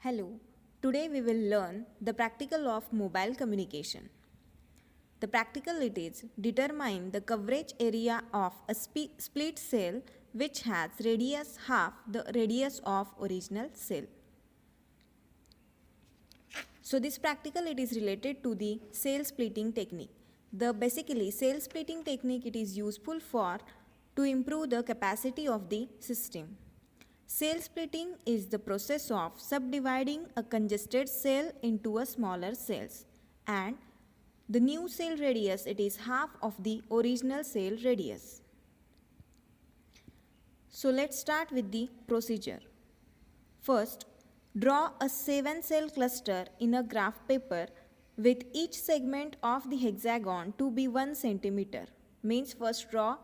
Hello, today we will learn the practical of mobile communication. The practical it is determine the coverage area of a split cell which has radius half the radius of original cell. So this practical it is related to the cell splitting technique. The basically cell splitting technique it is useful for to improve the capacity of the system. Cell splitting is the process of subdividing a congested cell into a smaller cells, and the new cell radius it is half of the original cell radius. So let's start with the procedure. First, draw a 7-cell cluster in a graph paper with each segment of the hexagon to be 1 centimeter. Means first draw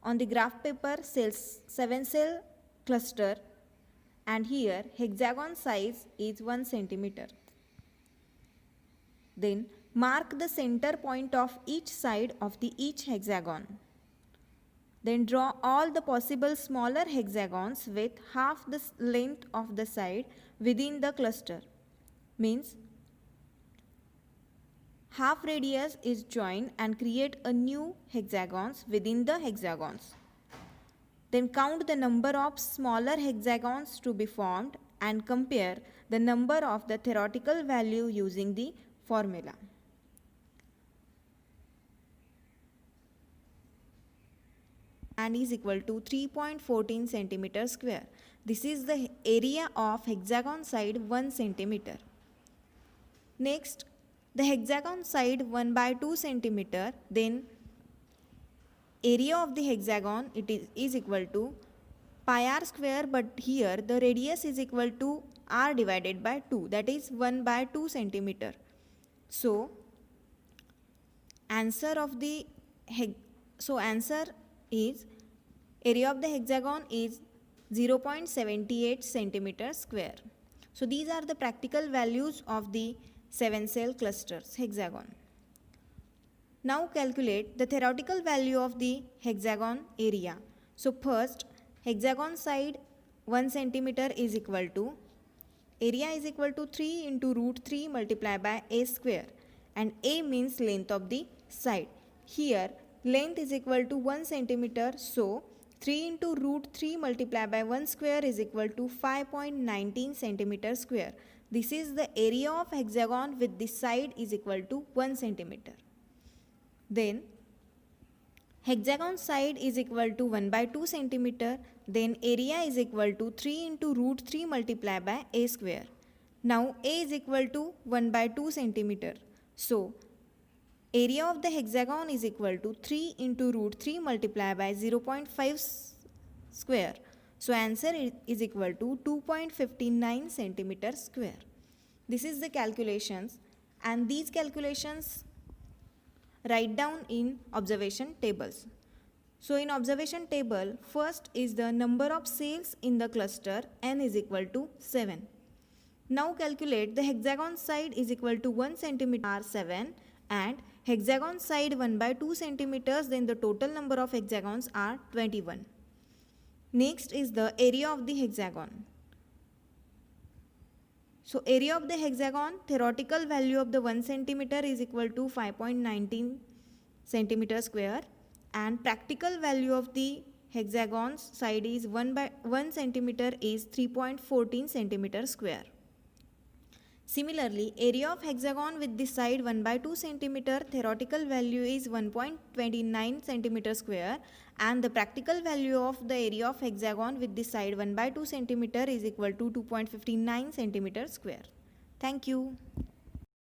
on the graph paper 7-cell cluster, and here hexagon size is 1 centimeter. Then mark the center point of each side of each hexagon. Then draw all the possible smaller hexagons with half the length of the side within the cluster. Means half radius is joined and create a new hexagons within the hexagons. Then count the number of smaller hexagons to be formed and compare the number of the theoretical value using the formula. And is equal to 3.14 centimeter square. This is the area of hexagon side 1 centimeter. Next, the hexagon side 1 by 2 centimeter, then area of the hexagon it is equal to pi r square, but here the radius is equal to r divided by 2, that is 1 by 2 centimeter. So answer is area of the hexagon is 0.78 centimeter square. So these are the practical values of the 7-cell clusters hexagon. Now calculate the theoretical value of the hexagon area. So first, hexagon side 1 centimeter is equal to area is equal to 3 into root 3 multiplied by a square, and a means length of the side. Here length is equal to 1 centimeter, so 3 into root 3 multiplied by 1 square is equal to 5.19 centimeter square. This is the area of hexagon with the side is equal to 1 centimeter. Then hexagon side is equal to 1 by 2 centimeter, then area is equal to 3 into root 3 multiplied by a square. Now a is equal to 1 by 2 centimeter. So area of the hexagon is equal to 3 into root 3 multiplied by 0.5 square. So answer is equal to 2.59 centimeter square. This is the calculations, and these calculations write down in observation tables. So in observation table, first is the number of cells in the cluster, n is equal to 7. Now calculate the hexagon side is equal to 1 centimeter r 7 and hexagon side 1 by 2 centimeters, then the total number of hexagons are 21. Next is the area of the hexagon. So area of the hexagon, theoretical value of the 1 centimeter is equal to 5.19 centimeter square, and practical value of the hexagon's side is 1 centimeter is 3.14 centimeter square. Similarly, area of hexagon with the side 1 by 2 centimeter, theoretical value is 1.29 centimeter square, and the practical value of the area of hexagon with the side 1 by 2 centimeter is equal to 2.59 centimeter square. Thank you.